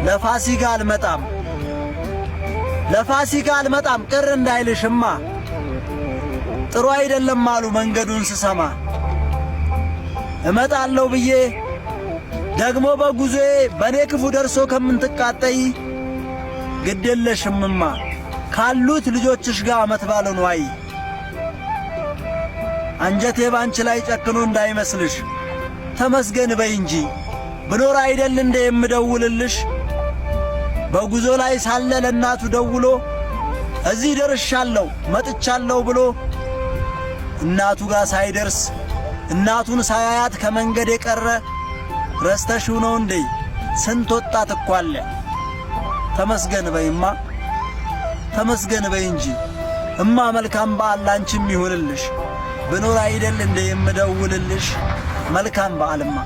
ለፋሲካ አልመጣም ቅር እንዳይልሽማ ጥሩ አይደለም አሉ መንገዱን ስሰማ እመጣለሁ ብዬ ደግሞ በጉዞዬ በኔ ክፉ ደርሶ ከምንትቃጠይ ግድየለሽምማ ካሉት ልጆችሽ ጋር ዓመት ባሉን ዋይ አንጀቴ ባንቺ ላይ ጨክኖ እንዳይመስልሽ ተመስገን በይ እንጂ ብኖር አይደል እንደ የምደውልልሽ በጉዞ ላይ ሳለ ለእናቱ ደውሎ እዚህ ደርሻለሁ መጥቻለሁ ብሎ እናቱ ጋር ሳይደርስ እናቱን ሳያያት ከመንገድ የቀረ ረስተሽው ነው እንዴ ስንት ወጣት እኮ አለ ተመስገን በይማ ተመስገን በይ እንጂ እማ መልካም በዓል ላንቺም ይሁንልሽ ብኖር አይደል እንደ የምደውልልሽ መልካም በዓልማ